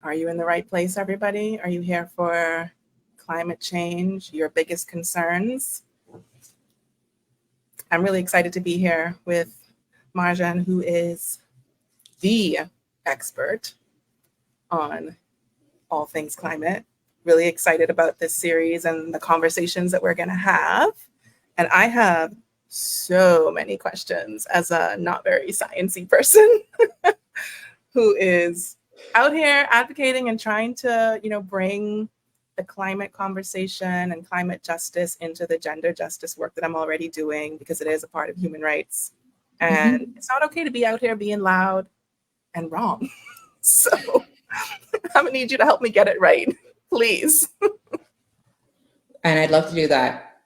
Are you in the right place, everybody? Are you here for climate change, your biggest concerns? I'm really excited to be here with Marjan, who is the expert on all things climate. Really excited about this series and the conversations that we're going to have. And I have so many questions as a not very sciencey person who is out here advocating and trying to, bring the climate conversation and climate justice into the gender justice work that I'm already doing, because it is a part of human rights. And it's not okay to be out here being loud and wrong. So I'm gonna need you to help me get it right, please. And I'd love to do that.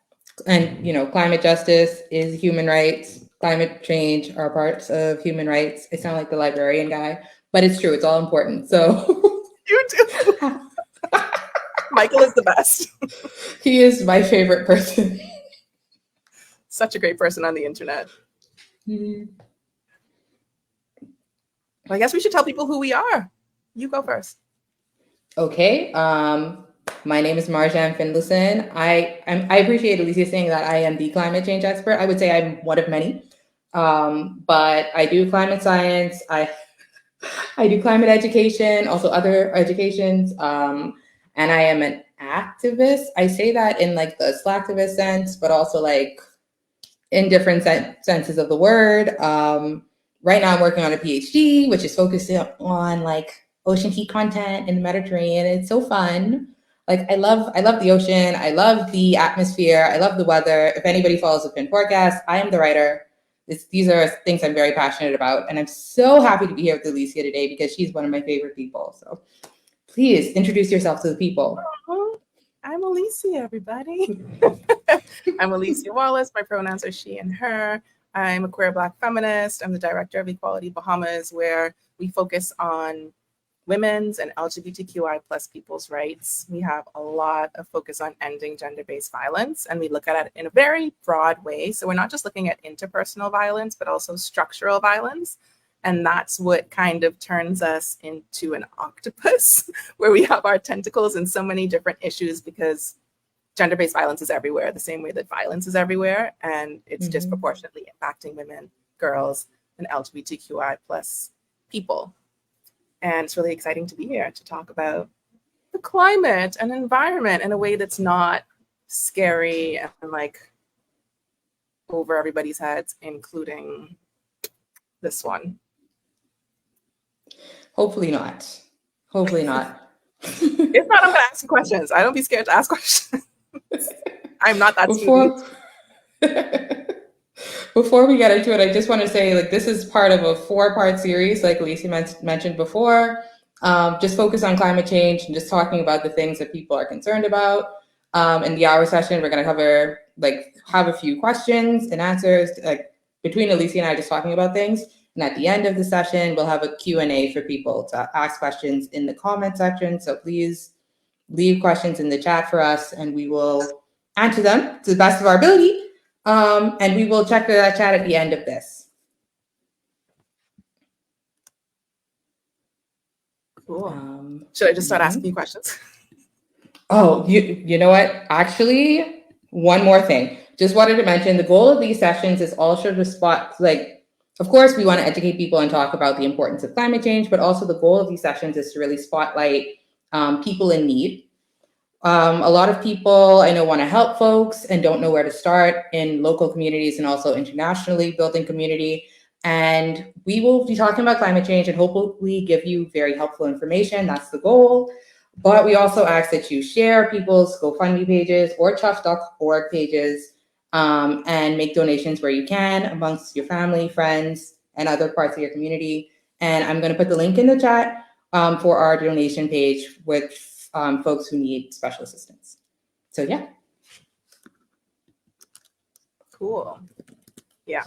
And, climate justice is human rights. Climate change are parts of human rights. I sound like the librarian guy, but it's true. It's all important. So you do. Michael is the best. He is my favorite person. Such a great person on the internet. Well, I guess we should tell people who we are. You go first. Okay. My name is Marjan Finlayson. I appreciate Alicia saying that I am the climate change expert. I would say I'm one of many, but I do climate science. I do climate education, also other educations, and I am an activist. I say that in like the slacktivist sense, but also like in different senses of the word. Right now I'm working on a PhD, which is focusing on like ocean heat content in the Mediterranean. It's so fun. Like I love the ocean. I love the atmosphere. I love the weather. If anybody follows the Pin forecast, I am the writer. These are things I'm very passionate about. And I'm so happy to be here with Alicia today because she's one of my favorite people. So please introduce yourself to the people. I'm Alicia, everybody. I'm Alicia Wallace. My pronouns are she and her. I'm a queer Black feminist. I'm the director of Equality Bahamas, where we focus on women's and LGBTQI plus people's rights. We have a lot of focus on ending gender-based violence, and we look at it in a very broad way. So we're not just looking at interpersonal violence, but also structural violence. And that's what kind of turns us into an octopus, where we have our tentacles in so many different issues, because gender-based violence is everywhere, the same way that violence is everywhere. And it's disproportionately impacting women, girls, and LGBTQI plus people. And it's really exciting to be here to talk about the climate and environment in a way that's not scary and like over everybody's heads, including this one. Hopefully not. Hopefully not. If not, I'm going to ask you questions. I don't be scared to ask questions. I'm not that Before we get into it, I just want to say, like, this is part of a 4-part series, like Alicia mentioned before. Just focus on climate change and just talking about the things that people are concerned about. In the hour session, we're going to cover, like, have a few questions and answers, like, between Alicia and I just talking about things. And at the end of the session, we'll have a Q&A for people to ask questions in the comment section. So please leave questions in the chat for us, and we will answer them to the best of our ability. And we will check that chat at the end of this. Cool. Should I just start asking you questions? Oh, you know what? Actually, one more thing. Just wanted to mention the goal of these sessions is also to spot, like, of course, we want to educate people and talk about the importance of climate change, but also the goal of these sessions is to really spotlight people in need. A lot of people I know want to help folks and don't know where to start in local communities and also internationally building community. And we will be talking about climate change and hopefully give you very helpful information. That's the goal. But we also ask that you share people's GoFundMe pages or chuff.org pages and make donations where you can amongst your family, friends, and other parts of your community. And I'm going to put the link in the chat for our donation page with folks who need special assistance. So yeah. Cool. Yeah.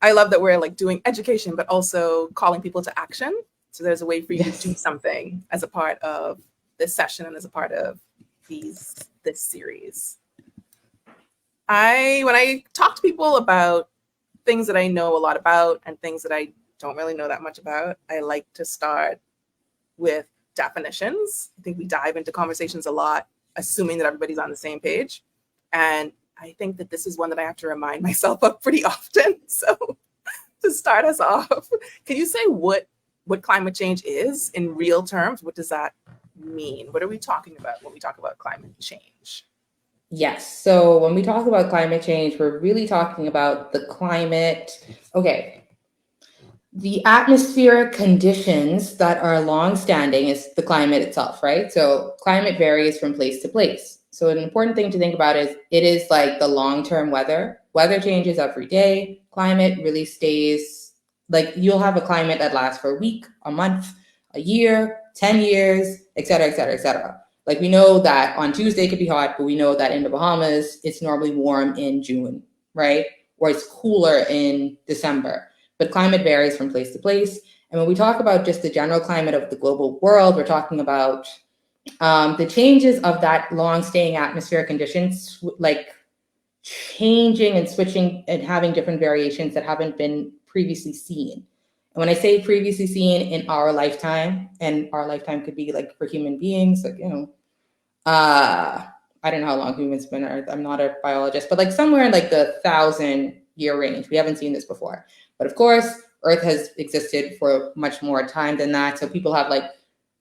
I love that we're like doing education, but also calling people to action. So there's a way for you to do something as a part of this session and as a part of this series. When I talk to people about things that I know a lot about and things that I don't really know that much about, I like to start with definitions. I think we dive into conversations a lot, assuming that everybody's on the same page. And I think that this is one that I have to remind myself of pretty often. So to start us off, can you say what climate change is in real terms? What does that mean? What are we talking about when we talk about climate change? Yes. So when we talk about climate change, we're really talking about the climate. Okay. The atmospheric conditions that are long-standing is the climate itself, right? So climate varies from place to place. So an important thing to think about is it is like the long-term weather. Weather changes every day. Climate really stays, like you'll have a climate that lasts for a week, a month, a year, 10 years, et cetera, et cetera, et cetera. Like we know that on Tuesday it could be hot, but we know that in the Bahamas, it's normally warm in June, right? Or it's cooler in December. But climate varies from place to place. And when we talk about just the general climate of the global world, we're talking about the changes of that long-staying atmospheric conditions, like changing and switching and having different variations that haven't been previously seen. And when I say previously seen in our lifetime, and our lifetime could be like for human beings, like, I don't know how long humans been on Earth. I'm not a biologist, but like somewhere in like the 1,000-year range. We haven't seen this before. But of course, Earth has existed for much more time than that. So people have like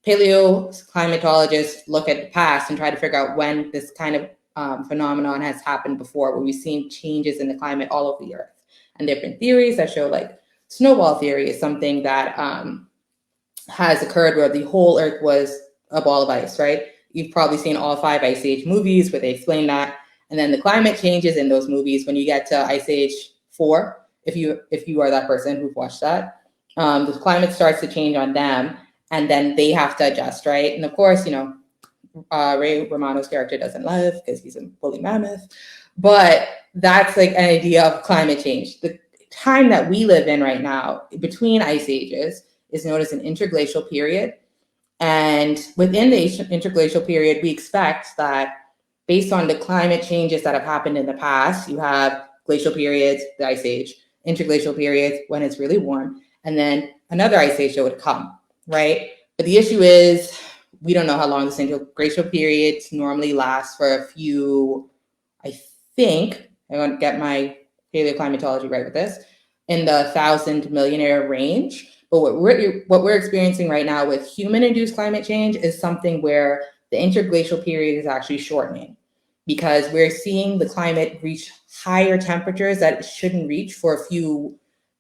paleoclimatologists look at the past and try to figure out when this kind of phenomenon has happened before, where we've seen changes in the climate all over the Earth. And there have been theories that show like snowball theory is something that has occurred where the whole Earth was a ball of ice, right? You've probably seen all 5 Ice Age movies where they explain that. And then the climate changes in those movies when you get to Ice Age 4. If you are that person who've watched that, the climate starts to change on them, and then they have to adjust, right? And of course, Ray Romano's character doesn't live because he's a woolly mammoth, but that's like an idea of climate change. The time that we live in right now, between ice ages, is known as an interglacial period. And within the interglacial period, we expect that based on the climate changes that have happened in the past, you have glacial periods, the ice age, interglacial periods when it's really warm, and then another ice age that would come, right? But the issue is we don't know how long this interglacial periods normally last for a few, I think, I want to get my paleoclimatology right with this, in the 1,000 million year range. But what we're experiencing right now with human-induced climate change is something where the interglacial period is actually shortening, because we're seeing the climate reach higher temperatures that it shouldn't reach for a few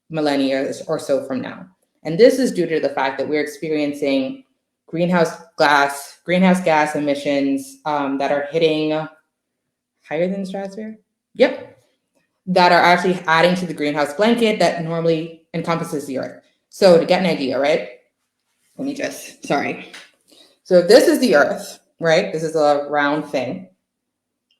millennia or so from now. And this is due to the fact that we're experiencing greenhouse gas emissions that are hitting higher than the stratosphere. Yep. That are actually adding to the greenhouse blanket that normally encompasses the Earth. So to get an idea, right? Sorry. So if this is the Earth, right? This is a round thing.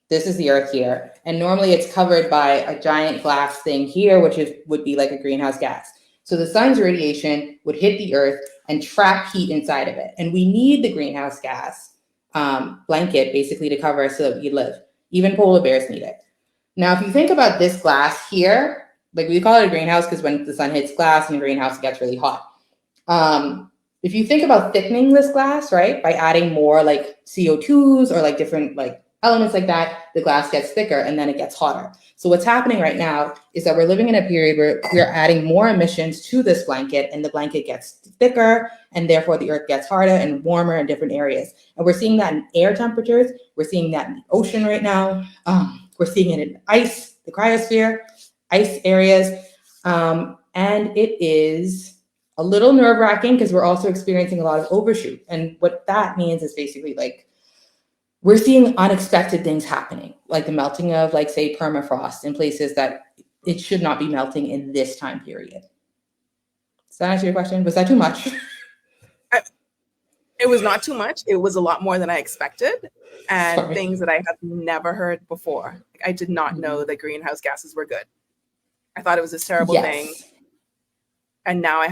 This is the Earth here. And normally it's covered by a giant glass thing here, which would be like a greenhouse gas. So the sun's radiation would hit the Earth and trap heat inside of it. And we need the greenhouse gas blanket basically to cover us so that we live. Even polar bears need it. Now, if you think about this glass here, like we call it a greenhouse because when the sun hits glass in a greenhouse, it gets really hot. If you think about thickening this glass, right, by adding more like CO2s or like different like elements like that, the glass gets thicker and then it gets hotter. So what's happening right now is that we're living in a period where we're adding more emissions to this blanket, and the blanket gets thicker, and therefore the Earth gets harder and warmer in different areas. And we're seeing that in air temperatures. We're seeing that in the ocean right now. We're seeing it in ice, the cryosphere, ice areas. And it is a little nerve-wracking because we're also experiencing a lot of overshoot. And what that means is basically like we're seeing unexpected things happening, like the melting of, like, say, permafrost in places that it should not be melting in this time period. Does that answer your question? Was that too much? It was not too much. It was a lot more than I expected, and things that I have never heard before. Like, I did not know that greenhouse gases were good. I thought it was this terrible thing. And now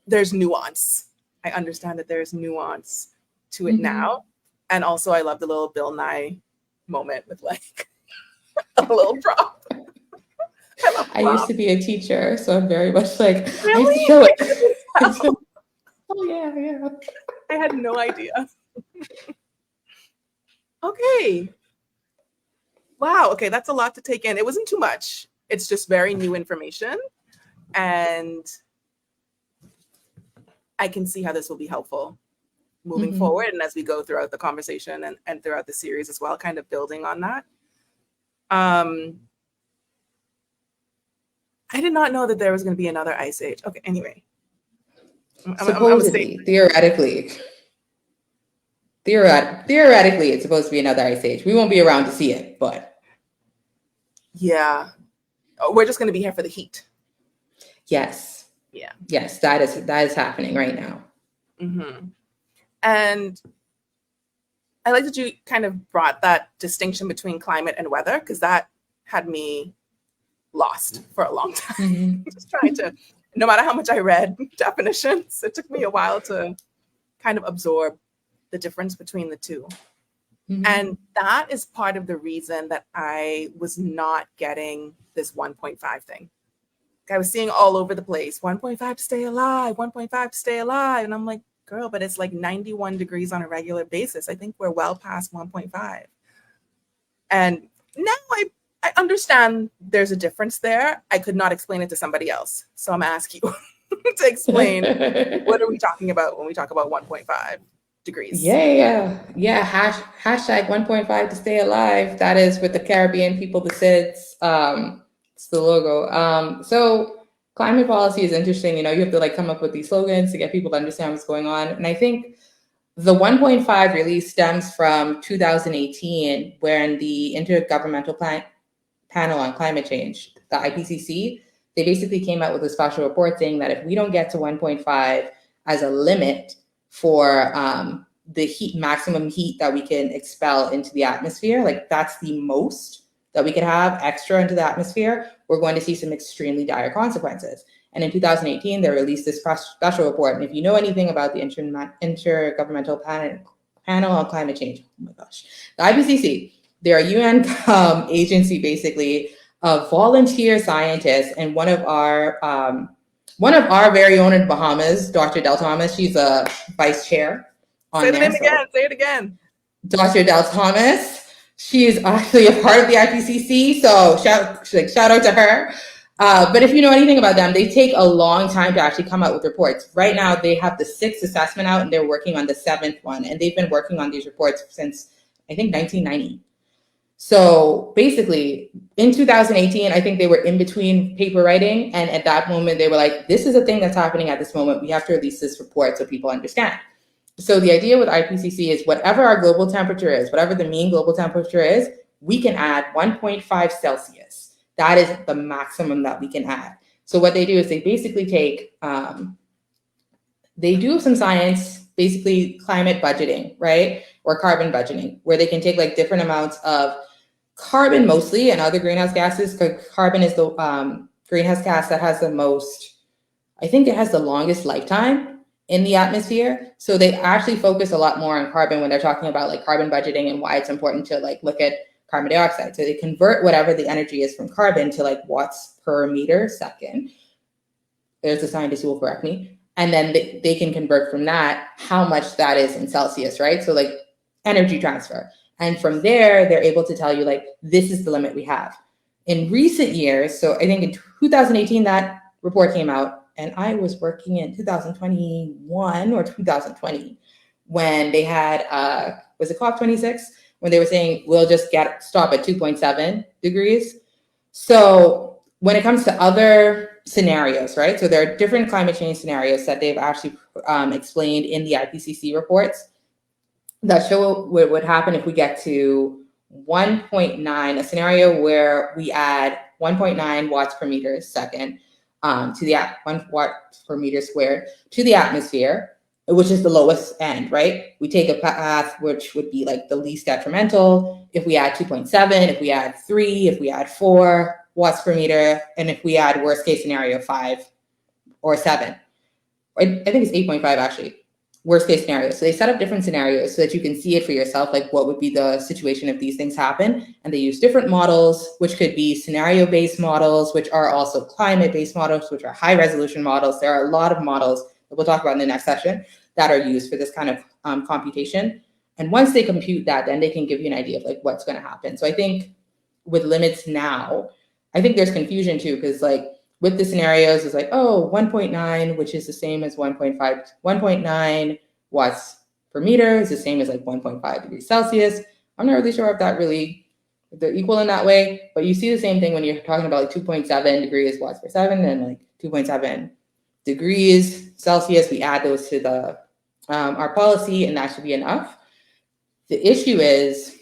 there's nuance. I understand that there's nuance to it now. And also I love the little Bill Nye moment with like a little prop. I used to be a teacher, so I'm very much like, really? I show it. Oh yeah. I had no idea. Okay. Wow. Okay, that's a lot to take in. It wasn't too much. It's just very new information. And I can see how this will be helpful moving forward and as we go throughout the conversation and throughout the series as well, kind of building on that. I did not know that there was going to be another ice age. Okay, anyway. Supposedly, theoretically, it's supposed to be another ice age. We won't be around to see it, but yeah, we're just going to be here for the heat. Yes. Yeah. Yes, that is happening right now. Mm-hmm. And I like that you kind of brought that distinction between climate and weather, because that had me lost for a long time. Just trying to, no matter how much I read definitions, it took me a while to kind of absorb the difference between the two. And that is part of the reason that I was not getting this 1.5 thing. I was seeing all over the place, 1.5 to stay alive, 1.5 to stay alive. And I'm like, girl, but it's like 91 degrees on a regular basis. I think we're well past 1.5. And now I understand there's a difference there. I could not explain it to somebody else. So I'm asking you to explain, what are we talking about when we talk about 1.5 degrees? Yeah. Hashtag 1.5 to stay alive. That is with the Caribbean people, the SIDS. It's the logo. So climate policy is interesting. You have to like come up with these slogans to get people to understand what's going on. And I think the 1.5 really stems from 2018, when the Intergovernmental Panel on Climate Change, the IPCC, they basically came out with a special report saying that if we don't get to 1.5 as a limit for the maximum heat that we can expel into the atmosphere, like that's the most that we could have extra into the atmosphere, we're going to see some extremely dire consequences. And in 2018, they released this special report. And if you know anything about the Intergovernmental Panel on Climate Change, oh my gosh, the IPCC, they're a UN agency basically of volunteer scientists, and one of our very own in Bahamas, Dr. Del Thomas, she's a vice chair on Say there. The name again. Say it again. Dr. Del Thomas. She is actually a part of the IPCC, so shout out to her. But if you know anything about them, they take a long time to actually come out with reports. Right now, they have the 6th assessment out, and they're working on the 7th one. And they've been working on these reports since, I think, 1990. So basically, in 2018, I think they were in between paper writing. And at that moment, they were like, this is a thing that's happening at this moment. We have to release this report so people understand. So the idea with IPCC is whatever our global temperature is, whatever the mean global temperature is, we can add 1.5 Celsius. That is the maximum that we can add. So what they do is they basically take, they do some science, basically climate budgeting, right? Or carbon budgeting, where they can take like different amounts of carbon mostly and other greenhouse gases. Because carbon is the greenhouse gas that has the most, I think it has the longest lifetime in the atmosphere. So they actually focus a lot more on carbon when they're talking about like carbon budgeting and why it's important to like look at carbon dioxide. So they convert whatever the energy is from carbon to like watts per meter second. There's a scientist who will correct me. And then they can convert from that how much that is in Celsius, right? So like energy transfer. And from there, they're able to tell you like, this is the limit we have. In recent years, so I think in 2018, that report came out, and I was working in 2021 or 2020 when they had, was it COP26? When they were saying, we'll just stop at 2.7 degrees. So when it comes to other scenarios, right? So there are different climate change scenarios that they've actually explained in the IPCC reports that show what would happen if we get to 1.9, a scenario where we add 1.9 watts per meter second to the 1 watt per meter squared to the atmosphere, which is the lowest end, right? We take a path which would be like the least detrimental. If we add 2.7, if we add 3, if we add 4 watts per meter, and if we add worst case scenario 5 or 7, I think it's 8.5 actually, worst case scenario. So they set up different scenarios so that you can see it for yourself, like what would be the situation if these things happen. And they use different models, which could be scenario-based models, which are also climate-based models, which are high-resolution models. There are a lot of models that we'll talk about in the next session that are used for this kind of computation. And once they compute that, then they can give you an idea of like what's going to happen. So I think with limits now, I think there's confusion too, because like with the scenarios, it's like, oh, 1.9, which is the same as 1.5, 1.9 watts per meter is the same as like 1.5 degrees Celsius. I'm not really sure if they're equal in that way, but you see the same thing when you're talking about like 2.7 degrees watts per 7 and like 2.7 degrees Celsius. We add those to the our policy, and that should be enough. The issue is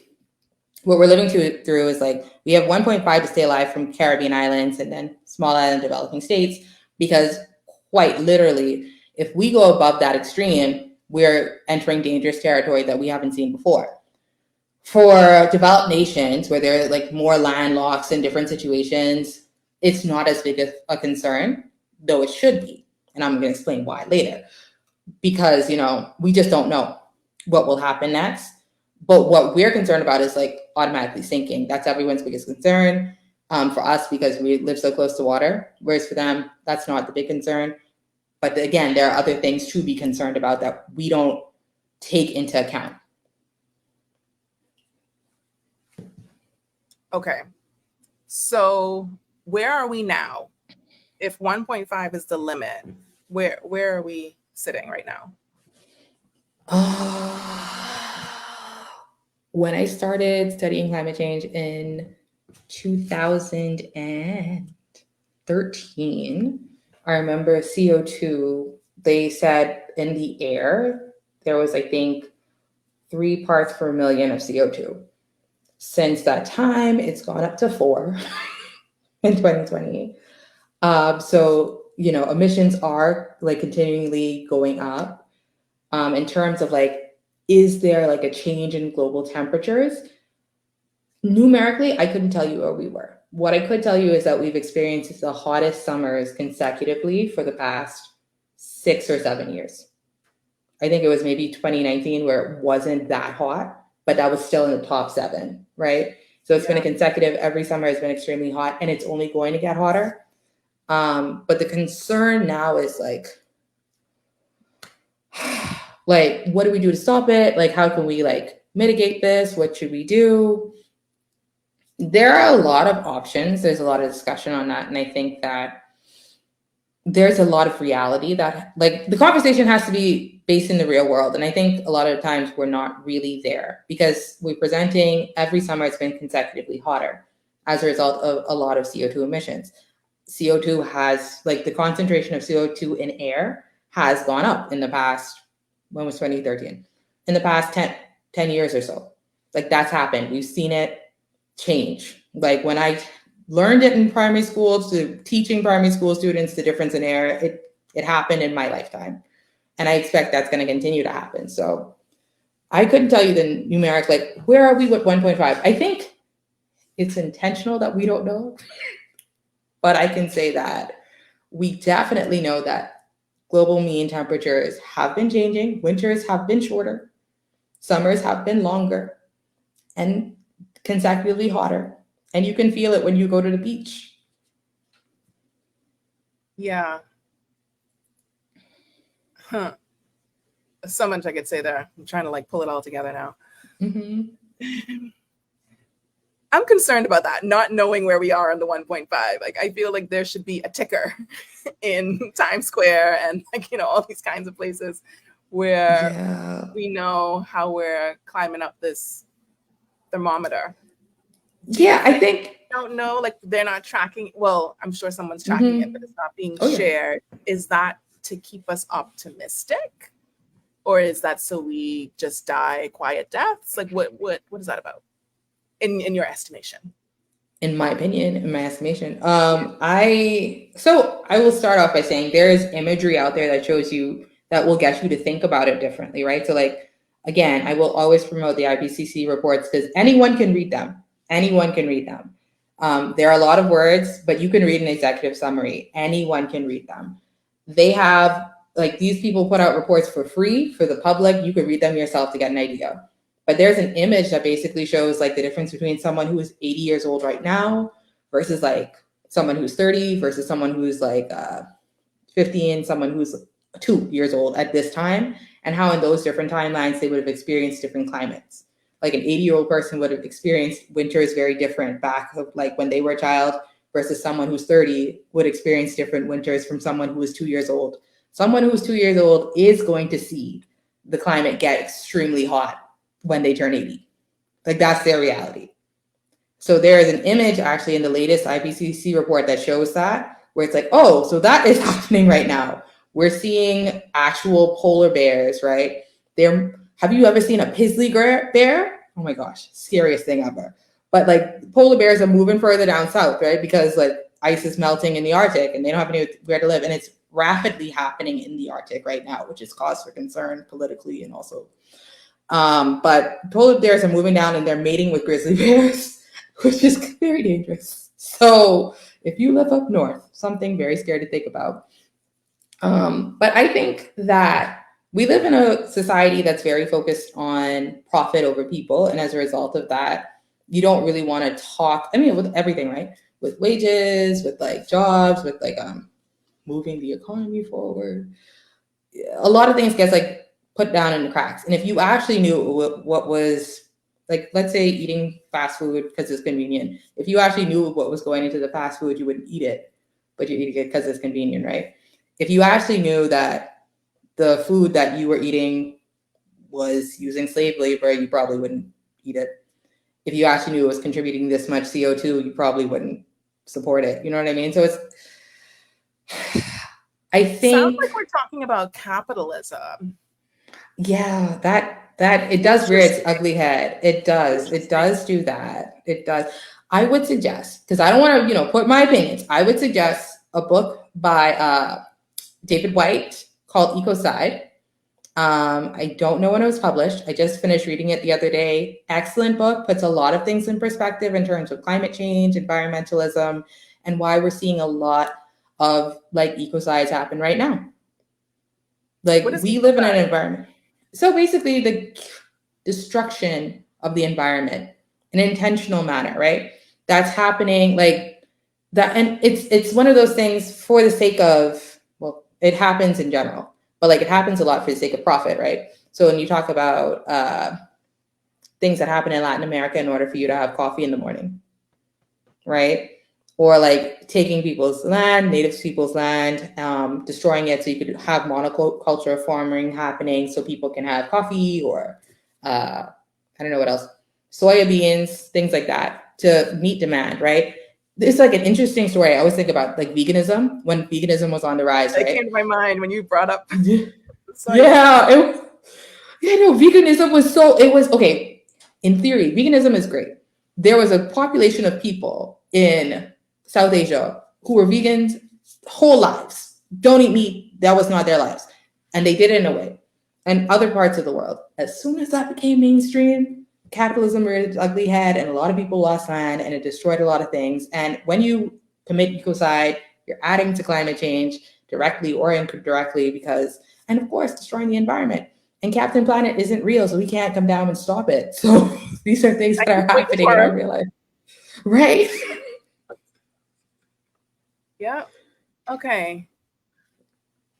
what we're living through is like we have 1.5 to stay alive from Caribbean islands and then small island developing states, because quite literally, if we go above that extreme, we're entering dangerous territory that we haven't seen before. For developed nations where they're like more landlocked in different situations, it's not as big a concern, though it should be. And I'm going to explain why later. Because, we just don't know what will happen next. But what we're concerned about is like automatically sinking. That's everyone's biggest concern for us, because we live so close to water. Whereas for them, that's not the big concern. But again, there are other things to be concerned about that we don't take into account. Okay. So where are we now? If 1.5 is the limit, where are we sitting right now? When I started studying climate change in 2013, I remember CO2, they said in the air, there was, I think, 3 parts per million of CO2. Since that time, it's gone up to 4 in 2020. So, emissions are like continually going up. In terms of like, is there like a change in global temperatures? Numerically, I couldn't tell you where we were. What I could tell you is that we've experienced the hottest summers consecutively for the past 6 or 7 years. I think it was maybe 2019 where it wasn't that hot, but that was still in the top 7, right? So it's been a consecutive, every summer has been extremely hot, and it's only going to get hotter. But the concern now is like, what do we do to stop it? Like, how can we like mitigate this? What should we do? There are a lot of options. There's a lot of discussion on that. And I think that there's a lot of reality that like the conversation has to be based in the real world. And I think a lot of times we're not really there, because we're presenting every summer it's been consecutively hotter as a result of a lot of CO2 emissions. CO2 has like the concentration of CO2 in air has gone up in the past, when was 2013? In the past 10 years or so. Like that's happened. We've seen it change. Like when I learned it in primary school, to teaching primary school students the difference in air, it happened in my lifetime. And I expect that's going to continue to happen. So I couldn't tell you the numeric, like where are we with 1.5? I think it's intentional that we don't know. But I can say that we definitely know that global mean temperatures have been changing. Winters have been shorter. Summers have been longer and consecutively hotter. And you can feel it when you go to the beach. Yeah. Huh. So much I could say there. I'm trying to like pull it all together now. Mm-hmm. I'm concerned about that, not knowing where we are on the 1.5. Like, I feel like there should be a ticker in Times Square and like, all these kinds of places where we know how we're climbing up this thermometer. I think don't know, like they're not tracking. Well, I'm sure someone's tracking it, but it's not being shared. Is that to keep us optimistic? Or is that so we just die quiet deaths? Like what is that about? In your estimation? In my opinion, in my estimation. I will start off by saying there is imagery out there that shows you, that will get you to think about it differently, right? So like, again, I will always promote the IPCC reports because anyone can read them. Anyone can read them. There are a lot of words, but you can read an executive summary. Anyone can read them. They have, like, these people put out reports for free for the public. You could read them yourself to get an idea. But there's an image that basically shows like the difference between someone who is 80 years old right now versus like someone who's 30 versus someone who's like 50 and someone who's 2 years old at this time. and how in those different timelines they would have experienced different climates. Like an 80-year-old person would have experienced winters very different back of like when they were a child versus someone who's 30 would experience different winters from someone who is 2 years old. Someone who's 2 years old is going to see the climate get extremely hot when they turn 80. Like that's their reality. So there is an image actually in the latest IPCC report that shows that, where it's like, oh, so that is happening right now. We're seeing actual polar bears, right? Have you ever seen a grizzly bear? Oh my gosh, scariest thing ever. But like polar bears are moving further down south, right? Because like ice is melting in the Arctic and they don't have anywhere to live. And it's rapidly happening in the Arctic right now, which is cause for concern politically and also. But polar bears are moving down and they're mating with grizzly bears, which is very dangerous. So if you live up north, something very scary to think about. But I think that we live in a society that's very focused on profit over people. And as a result of that, you don't really want to talk, I mean, with everything, right? With wages, with like jobs, with like moving the economy forward. A lot of things gets like put down in the cracks. And if you actually knew what was like, let's say eating fast food because it's convenient. If you actually knew what was going into the fast food, you wouldn't eat it, but you're eating it because it's convenient, right? If you actually knew that the food that you were eating was using slave labor, you probably wouldn't eat it. If you actually knew it was contributing this much CO2, you probably wouldn't support it. You know what I mean? So it's, I think. Sounds like we're talking about capitalism. Yeah, that it does rear its ugly head. It does. It does do that. It does. I would suggest, because I don't want to, put my opinions. I would suggest a book by David White called Ecocide. I don't know when it was published. I just finished reading it the other day. Excellent book, puts a lot of things in perspective in terms of climate change, environmentalism, and why we're seeing a lot of like ecocides happen right now. Like we live in an environment. So basically the destruction of the environment in an intentional manner, right? That's happening like that. And it's one of those things for the sake of, well, it happens in general, but like it happens a lot for the sake of profit, right? So when you talk about things that happen in Latin America in order for you to have coffee in the morning, right? Or like taking people's land, native people's land, destroying it so you could have monoculture farming happening so people can have coffee or I don't know what else, soya beans, things like that to meet demand, right? It's like an interesting story. I always think about like veganism when veganism was on the rise, right? It came to my mind when you brought up. Veganism was okay. In theory, veganism is great. There was a population of people in South Asia who were vegans whole lives. Don't eat meat. That was not their lives. And they did it in a way. And other parts of the world, as soon as that became mainstream, capitalism reared its ugly head and a lot of people lost land and it destroyed a lot of things. And when you commit ecocide, you're adding to climate change directly or indirectly and of course, destroying the environment. And Captain Planet isn't real, so we can't come down and stop it. So these are things that are happening in our real life. Right? Yeah. Okay.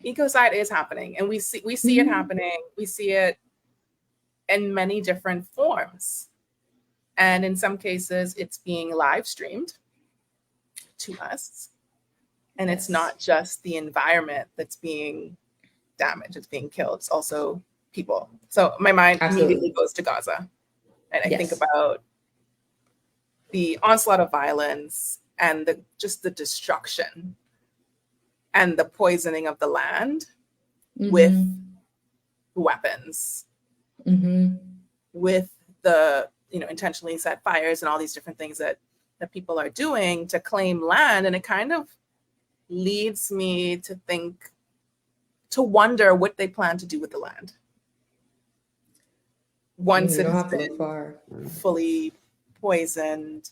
Ecocide is happening, and we see it happening. We see it in many different forms. And in some cases, it's being live streamed to us. And it's not just the environment that's being damaged, it's being killed. It's also people. So my mind immediately goes to Gaza. And I think about the onslaught of violence and just the destruction and the poisoning of the land with weapons, with the intentionally set fires and all these different things that people are doing to claim land. And it kind of leads me to wonder what they plan to do with the land once it has been fully poisoned.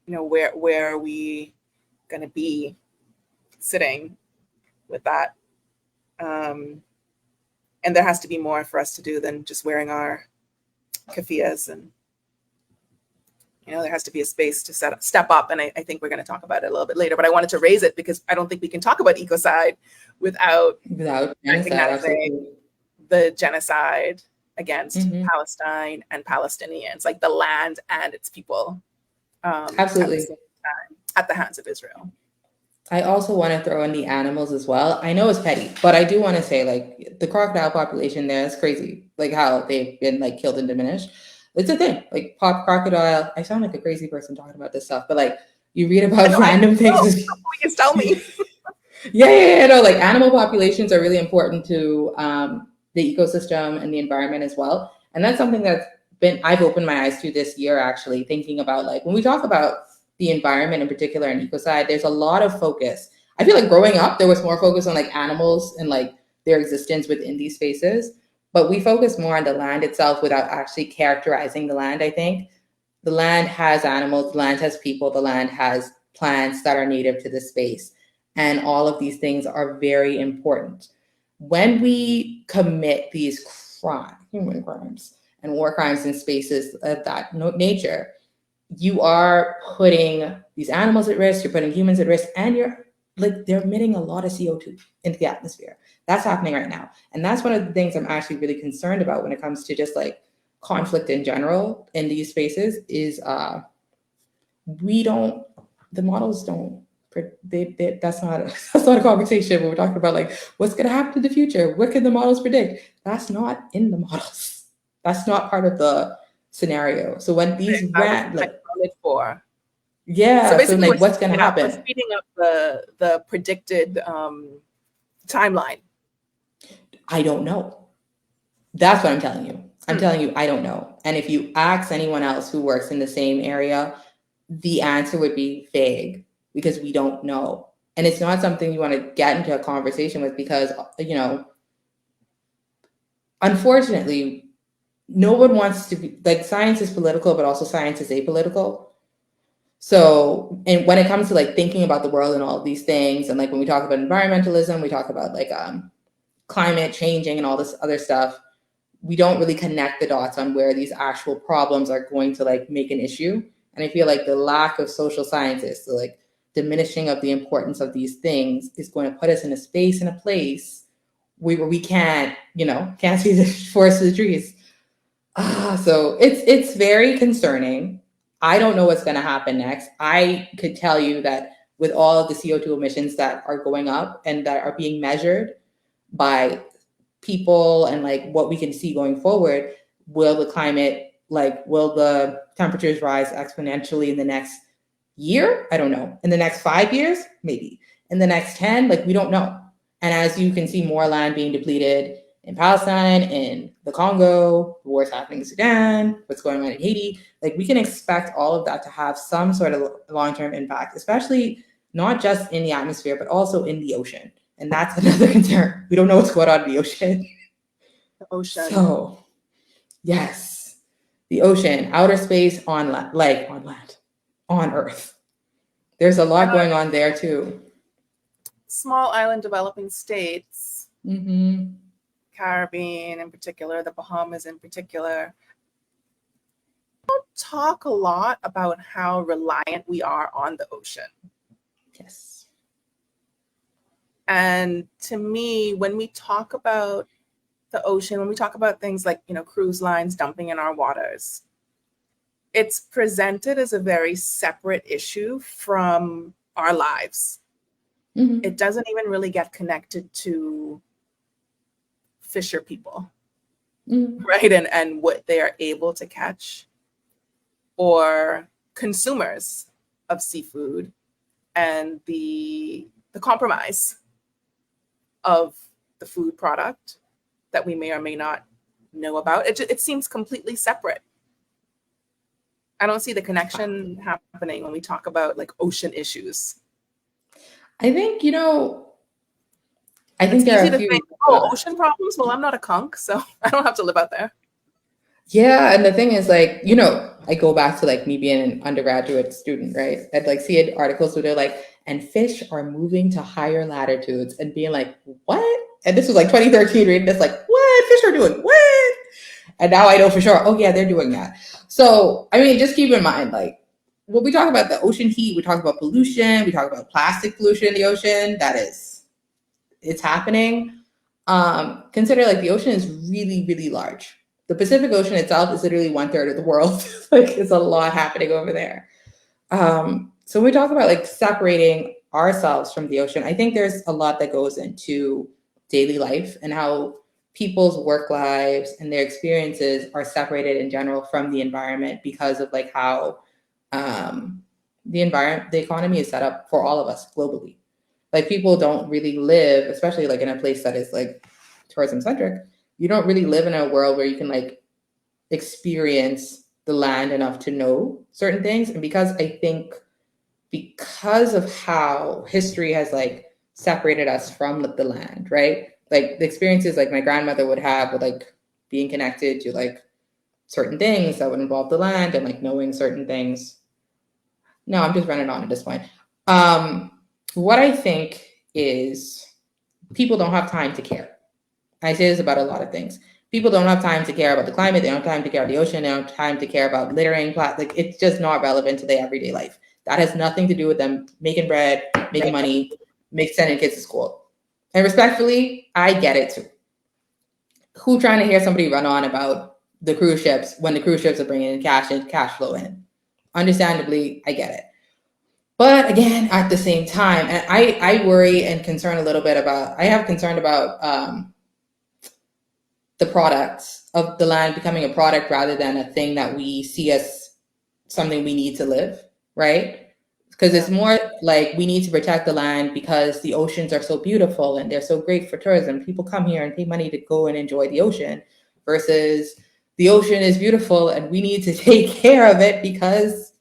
Where are we going to be sitting with that? And there has to be more for us to do than just wearing our keffiyehs, and there has to be a space to step up. And I think we're going to talk about it a little bit later, but I wanted to raise it because I don't think we can talk about ecocide without recognizing the genocide against Mhm. Palestine and Palestinians, like the land and its people, at the Absolutely. same time, at the hands of Israel. I also want to throw in the animals as well. I know it's petty, but I do want to say, like, the crocodile population there is crazy. Like how they've been like killed and diminished. It's a thing. Like pop crocodile. I sound like a crazy person talking about this stuff, but like you read I about know, random things. please tell me. Yeah. No, like animal populations are really important to the ecosystem and the environment as well. And that's something that's been I've opened my eyes to this year, actually, thinking about like when we talk about the environment in particular and ecocide, there's a lot of focus. I feel like growing up, there was more focus on like animals and like their existence within these spaces, but we focus more on the land itself without actually characterizing the land. I think the land has animals, the land has people, the land has plants that are native to the space. And all of these things are very important. When we commit these human crimes, and war crimes in spaces of that nature, you are putting these animals at risk, you're putting humans at risk, and they're emitting a lot of CO2 into the atmosphere. That's happening right now. And that's one of the things I'm actually really concerned about when it comes to just like conflict in general in these spaces is the models don't that's not that's not a conversation when we're talking about like what's going to happen in the future, what can the models predict. That's not in the models. That's not part of the scenario. So when these Like for. So so basically, like what's going to we're happen? speeding up the predicted timeline. I don't know. That's what I'm telling you. I'm telling you, I don't know. And if you ask anyone else who works in the same area, the answer would be vague because we don't know. And it's not something you want to get into a conversation with because, unfortunately, no one wants to be like science is political, but also science is apolitical. So, and when it comes to like thinking about the world and all of these things, and like when we talk about environmentalism, we talk about like climate changing and all this other stuff, we don't really connect the dots on where these actual problems are going to like make an issue. And I feel like the lack of social scientists, the like diminishing of the importance of these things is going to put us in a space and a place where we can't see the forest for the trees. So it's very concerning. I don't know what's going to happen next. I could tell you that with all of the CO2 emissions that are going up and that are being measured by people and like what we can see going forward, will the temperatures rise exponentially in the next year? I don't know. In the next 5 years, maybe. In the next 10, like we don't know. And as you can see more land being depleted in Palestine, in the Congo, the wars happening in Sudan, what's going on in Haiti, like we can expect all of that to have some sort of long-term impact, especially not just in the atmosphere, but also in the ocean. And that's another concern. We don't know what's going on in the ocean. The ocean. So, yes, the ocean, outer space, on land, on Earth. There's a lot going on there too. Small island developing states, Mm-hmm. Caribbean in particular, the Bahamas in particular, don't talk a lot about how reliant we are on the ocean. Yes. And to me, when we talk about the ocean, when we talk about things like, cruise lines dumping in our waters, it's presented as a very separate issue from our lives. Mm-hmm. It doesn't even really get connected to fisher people, right? And what they are able to catch, or consumers of seafood and the compromise of the food product that we may or may not know about. It seems completely separate. I don't see the connection happening when we talk about like ocean issues. I think, It's there are easy a to few. think, ocean problems? Well, I'm not a conch, so I don't have to live out there. Yeah, and the thing is, like, I go back to like me being an undergraduate student, right? I'd like see articles where they're like, and fish are moving to higher latitudes, and being like, what? And this was like 2013, reading this, like, what? Fish are doing what? And now I know for sure, oh yeah, they're doing that. So, I mean, just keep in mind, like, when we talk about the ocean heat, we talk about pollution, we talk about plastic pollution in the ocean. It's happening. consider like the ocean is really, really large. The Pacific Ocean itself is literally 1/3 of the world. Like it's a lot happening over there. So when we talk about like separating ourselves from the ocean, I think there's a lot that goes into daily life and how people's work lives and their experiences are separated in general from the environment because of like how the economy is set up for all of us globally. Like people don't really live, especially like in a place that is like tourism centric. You don't really live in a world where you can like experience the land enough to know certain things. And because of how history has like separated us from the land, right? Like the experiences like my grandmother would have with like being connected to like certain things that would involve the land and like knowing certain things. No, I'm just running on at this point. What I think is people don't have time to care. I say this about a lot of things. People don't have time to care about the climate. They don't have time to care about the ocean. They don't have time to care about littering, plastic. It's just not relevant to their everyday life. That has nothing to do with them making bread, making money, sending kids to school. And respectfully, I get it too. Who trying to hear somebody run on about the cruise ships when the cruise ships are bringing in cash flow in? Understandably, I get it. But again, at the same time, and I worry and concern a little bit about, I have concern about the products of the land becoming a product rather than a thing that we see as something we need to live, right? Because it's more like we need to protect the land because the oceans are so beautiful and they're so great for tourism. People come here and pay money to go and enjoy the ocean versus the ocean is beautiful and we need to take care of it because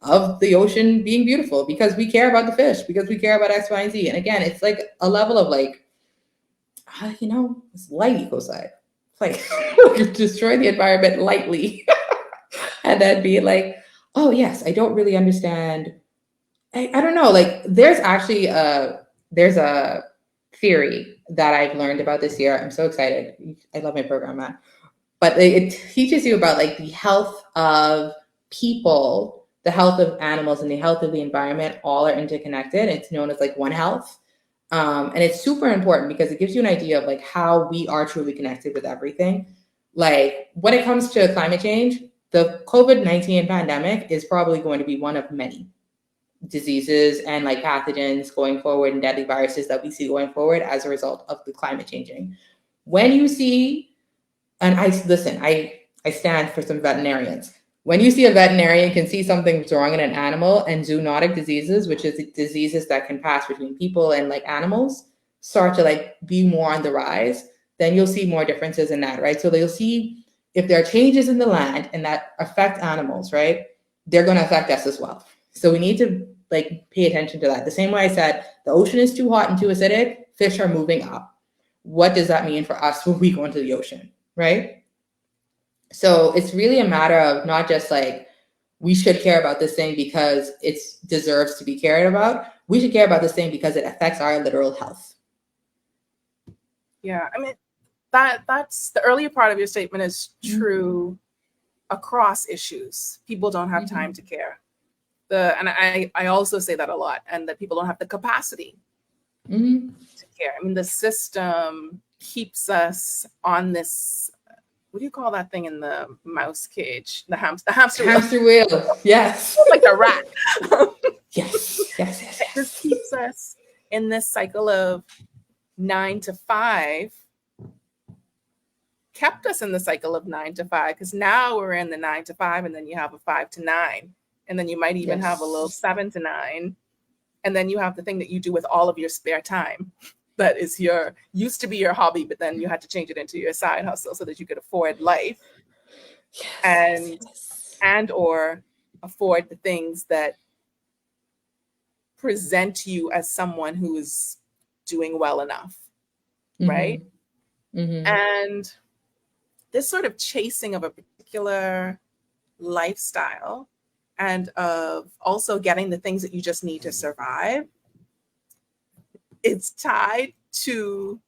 of the ocean being beautiful, because we care about the fish, because we care about X, Y, and Z. And again, it's like a level of like, it's light ecocide. It's like destroy the environment lightly and then be like, oh yes, I don't really understand. I don't know. Like there's actually there's a theory that I've learned about this year. I'm so excited. I love my program, man. But it teaches you about like the health of people, the health of animals, and the health of the environment. All are interconnected. It's known as like One Health. And it's super important because it gives you an idea of like how we are truly connected with everything. Like when it comes to climate change, the COVID-19 pandemic is probably going to be one of many diseases and like pathogens going forward and deadly viruses that we see going forward as a result of the climate changing. When you see, and I stand for some veterinarians. When you see a veterinarian can see something's wrong in an animal, and zoonotic diseases, which is diseases that can pass between people and like animals, start to like be more on the rise, then you'll see more differences in that, right? So you'll see if there are changes in the land and that affect animals, right? They're going to affect us as well. So we need to like pay attention to that. The same way I said, the ocean is too hot and too acidic, fish are moving up. What does that mean for us when we go into the ocean, right? So it's really a matter of not just like we should care about this thing because it deserves to be cared about. We should care about this thing because it affects our literal health. Yeah, I mean that's the earlier part of your statement is true across issues. People don't have time to care. And I also say that a lot, and that people don't have the capacity to care. I mean, the system keeps us on this, what do you call that thing in the mouse cage? The hamster wheel. Yes. Like a rat. Yes. It just keeps us in this cycle of 9 to 5, kept us in the cycle of 9 to 5, because now we're in the 9 to 5, and then you have a 5 to 9, and then you might even have a little 7 to 9, and then you have the thing that you do with all of your spare time that is used to be your hobby, but then you had to change it into your side hustle so that you could afford life and or afford the things that present you as someone who is doing well enough, right? And this sort of chasing of a particular lifestyle and of also getting the things that you just need to survive, it's tied to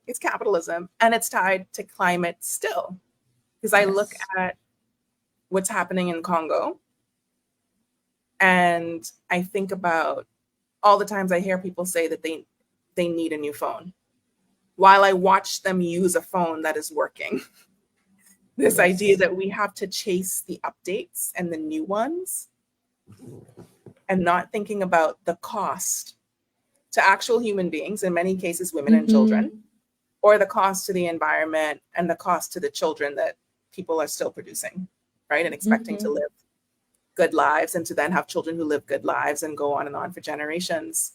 it's capitalism, and it's tied to climate still. Because I look at what's happening in Congo, and I think about all the times I hear people say that they need a new phone. while I watch them use a phone that is working. This idea that we have to chase the updates and the new ones and not thinking about the cost to actual human beings, in many cases, women and children, or the cost to the environment and the cost to the children that people are still producing, right? And expecting to live good lives and to then have children who live good lives and go on for generations.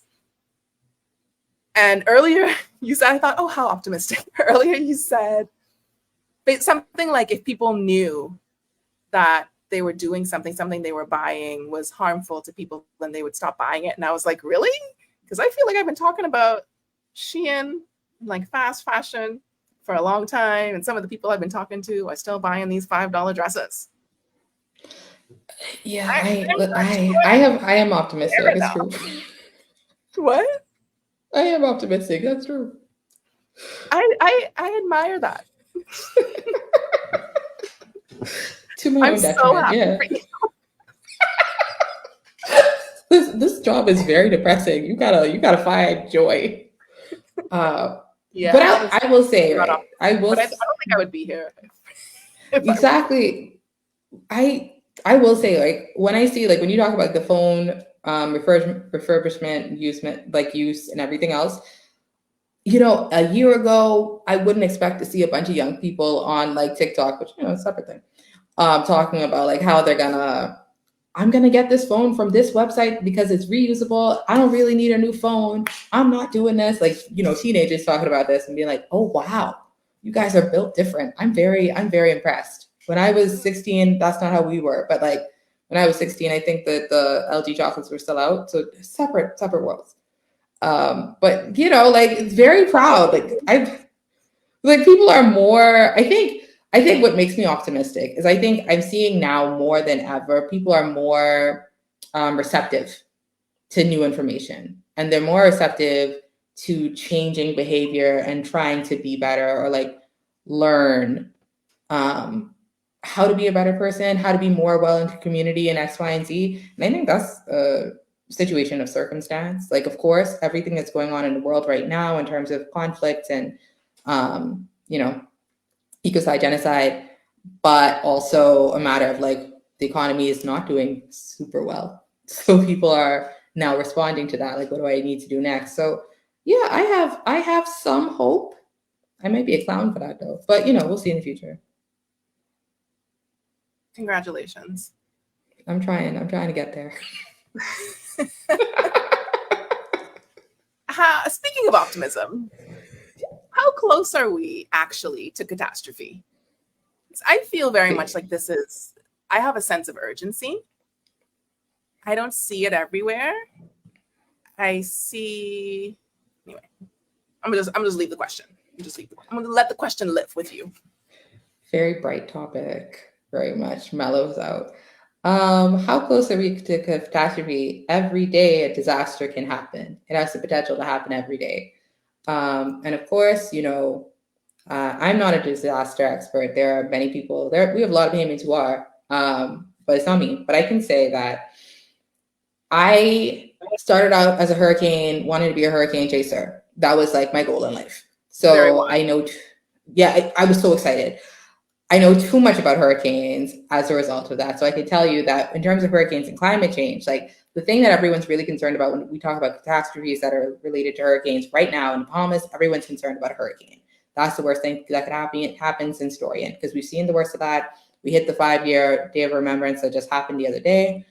And earlier you said, I thought, oh, how optimistic. Earlier you said something like if people knew that they were doing something they were buying was harmful to people, then they would stop buying it. And I was like, really? Because I feel like I've been talking about Shein, like fast fashion, for a long time. And some of the people I've been talking to are still buying these $5 dresses. Yeah, I am optimistic. It's true. What? I am optimistic. That's true. I admire that. To my own detriment. So happy for you. This job is very depressing. You gotta find joy. Yeah, but I will say, right, I don't think I would be here. Exactly. I will say, like, when I see, like, when you talk about the phone refurbishment, use and everything else, you know, a year ago, I wouldn't expect to see a bunch of young people on like TikTok, which, you know, it's a separate thing, talking about like how I'm gonna get this phone from this website because it's reusable. I don't really need a new phone. I'm not doing this. Like, you know, teenagers talking about this and being like, oh wow, you guys are built different. I'm very impressed. When I was 16, that's not how we were. But like when I was 16, I think that the LG chocolates were still out. So separate worlds. But you know, like, it's very proud. Like people are more, I think what makes me optimistic is I think I'm seeing now more than ever, people are more receptive to new information, and they're more receptive to changing behavior and trying to be better, or like learn how to be a better person, how to be more well into community and X, Y, and Z. And I think that's a situation of circumstance. Like, of course, everything that's going on in the world right now in terms of conflict and, you know, ecocide, genocide, but also a matter of like the economy is not doing super well. So people are now responding to that. Like, what do I need to do next? So yeah, I have some hope. I might be a clown for that though, but you know, we'll see in the future. Congratulations. I'm trying to get there. Speaking of optimism, how close are we actually to catastrophe? I feel very much like I have a sense of urgency. I don't see it everywhere. I see, anyway, I'm gonna just leave the question. I'm gonna let the question live with you. Very bright topic, very much mellows out. How close are we to catastrophe? Every day a disaster can happen. It has the potential to happen every day. And of course, you know, I'm not a disaster expert. There are many people there. We have a lot of Bahamians who are, but it's not me. But I can say that I started out as a hurricane, wanted to be a hurricane chaser. That was like my goal in life. So I know, I was so excited. I know too much about hurricanes as a result of that. So I can tell you that in terms of hurricanes and climate change, like the thing that everyone's really concerned about when we talk about catastrophes that are related to hurricanes right now in the Bahamas, everyone's concerned about a hurricane. That's the worst thing that could happen. It happens in Dorian because we've seen the worst of that. We hit the 5-year Day of Remembrance that just happened the other day.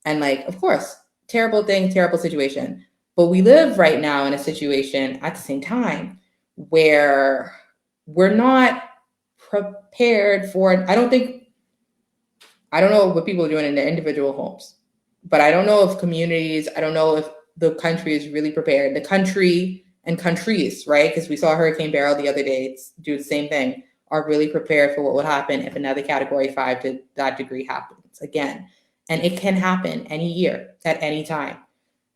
And like, of course, terrible thing, terrible situation. But we live right now in a situation at the same time where we're not prepared for it. I don't know what people are doing in their individual homes, but I don't know if communities, I don't know if the country is really prepared. The country and countries, right? Because we saw Hurricane Beryl the other day do the same thing, are really prepared for what would happen if another Category 5 to that degree happens again. And it can happen any year at any time.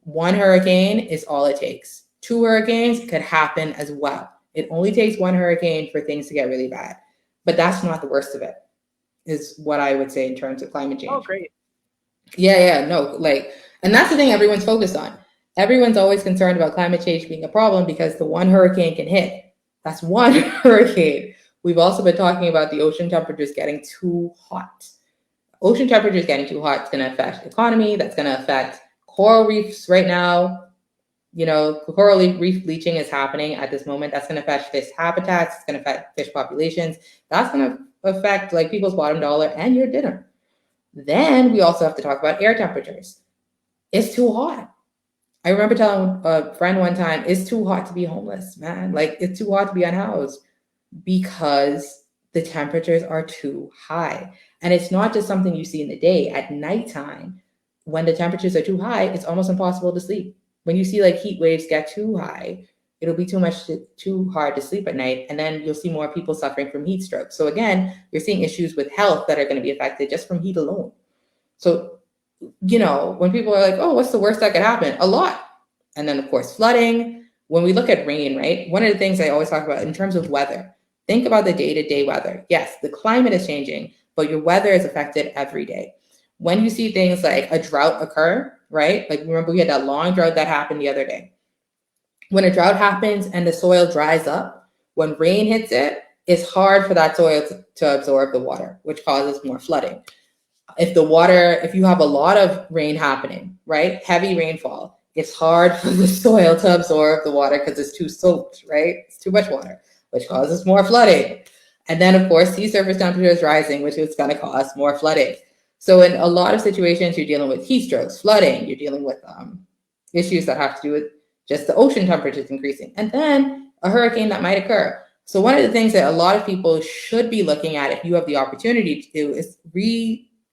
One hurricane is all it takes. 2 hurricanes could happen as well. It only takes 1 hurricane for things to get really bad. But that's not the worst of it, is what I would say in terms of climate change. Oh, great. Yeah, no, like, and that's the thing everyone's focused on. Everyone's always concerned about climate change being a problem because the one hurricane can hit That's one hurricane. We've also been talking about the ocean temperatures getting too hot. Ocean temperatures getting too hot is going to affect the economy. That's going to affect coral reefs right now. You know, coral reef bleaching is happening at this moment. That's going to affect fish habitats. It's going to affect fish populations. That's going to affect like people's bottom dollar and your dinner. Then we also have to talk about air temperatures. It's too hot. I remember telling a friend one time, it's too hot to be homeless, man. Like, it's too hot to be unhoused because the temperatures are too high. And it's not just something you see in the day. At nighttime, when the temperatures are too high, it's almost impossible to sleep. When you see like heat waves get too high, it'll be too hard to sleep at night. And then you'll see more people suffering from heat stroke. So again, you're seeing issues with health that are going to be affected just from heat alone. So, you know, when people are like, oh, what's the worst that could happen? A lot. And then, of course, flooding. When we look at rain, right? One of the things I always talk about in terms of weather, think about the day-to-day weather. Yes, the climate is changing, but your weather is affected every day. When you see things like a drought occur, right? Like, remember we had that long drought that happened the other day. When a drought happens and the soil dries up, when rain hits it, it's hard for that soil to absorb the water, which causes more flooding. If you have a lot of rain happening, right? Heavy rainfall, it's hard for the soil to absorb the water because it's too soaked, right? It's too much water, which causes more flooding. And then, of course, sea surface temperatures rising, which is going to cause more flooding. So in a lot of situations, you're dealing with heat strokes, flooding, you're dealing with issues that have to do with just the ocean temperatures increasing, and then a hurricane that might occur. So one of the things that a lot of people should be looking at if you have the opportunity to do is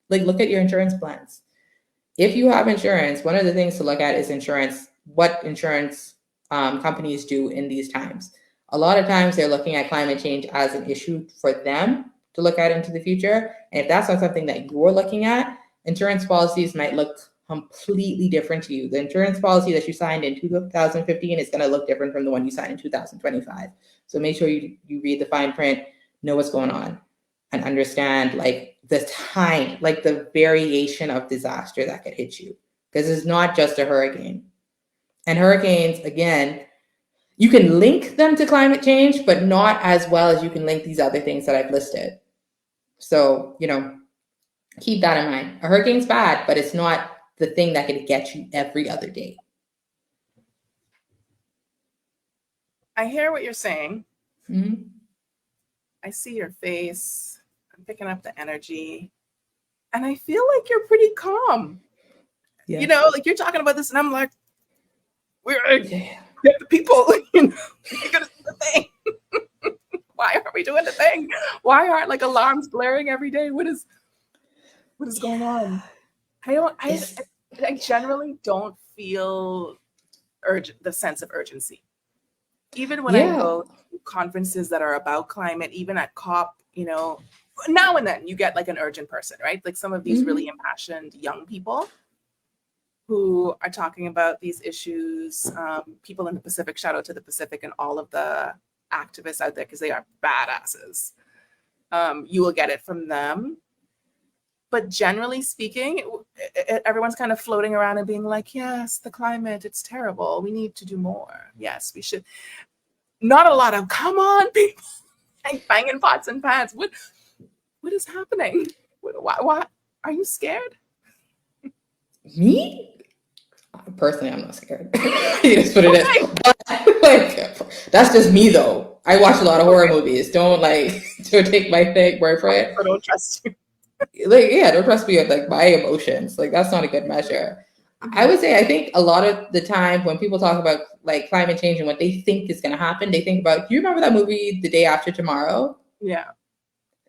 look at your insurance plans. If you have insurance, one of the things to look at is insurance, what insurance companies do in these times. A lot of times they're looking at climate change as an issue for them to look at into the future. And if that's not something that you're looking at, insurance policies might look completely different to you. The insurance policy that you signed in 2015 is going to look different from the one you signed in 2025. So make sure you read the fine print, know what's going on, and understand like the time, like the variation of disaster that could hit you. Because it's not just a hurricane. And hurricanes, again, you can link them to climate change, but not as well as you can link these other things that I've listed. So, you know, keep that in mind. A hurricane's bad, but it's not the thing that can get you every other day. I hear what you're saying. Mm-hmm. I see your face. I'm picking up the energy. And I feel like you're pretty calm. Yeah. You know, like you're talking about this, and I'm like, we're the people, you know, we're gonna do the thing. Why aren't we doing the thing? Why aren't like alarms blaring every day? What is going on? I generally don't feel the sense of urgency. Even when I go to conferences that are about climate, even at COP, you know, now and then you get like an urgent person, right? Like some of these really impassioned young people who are talking about these issues, people in the Pacific, shout out to the Pacific and all of the activists out there because they are badasses. You will get it from them. But generally speaking, everyone's kind of floating around and being like, yes, the climate, it's terrible. We need to do more. Yes, we should. Not a lot of, come on, people, like banging pots and pans. What is happening? Why are you scared? Me? Personally, I'm not scared. That's what it is. But, like, that's just me, though. I watch a lot of horror movies. Don't take my word for it. I don't trust you. Don't trust me with like my emotions. Like that's not a good measure. I would say I think a lot of the time when people talk about like climate change and what they think is going to happen, they think about. Do you remember that movie, The Day After Tomorrow? Yeah.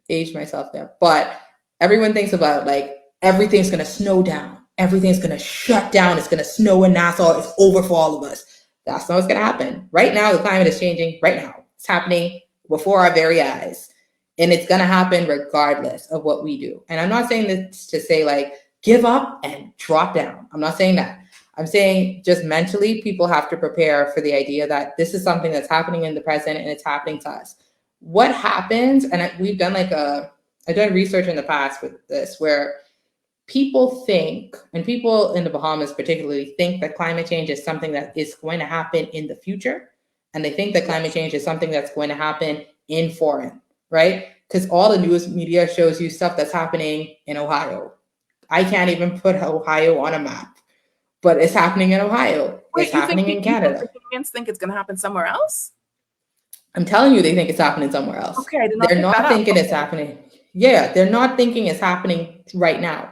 Aged myself there, but everyone thinks about like everything's going to snow down, everything's going to shut down. It's going to snow in Nassau. It's over for all of us. That's not what's going to happen. Right now, the climate is changing. Right now, it's happening before our very eyes. And it's going to happen regardless of what we do. And I'm not saying this to say like, give up and drop down. I'm not saying that. I'm saying just mentally, people have to prepare for the idea that this is something that's happening in the present and it's happening to us. What happens, and we've done I've done research in the past with this, where people think, and people in the Bahamas particularly think that climate change is something that is going to happen in the future. And they think that climate change is something that's going to happen in foreign, right? Because all the news media shows you stuff that's happening in Ohio. I can't even put Ohio on a map, but it's happening in Ohio. Wait, it's happening in Canada. The Canadians think it's going to happen somewhere else? I'm telling you, they think it's happening somewhere else. Okay, I did not They're pick not that up. thinking it's happening. Yeah, they're not thinking it's happening right now.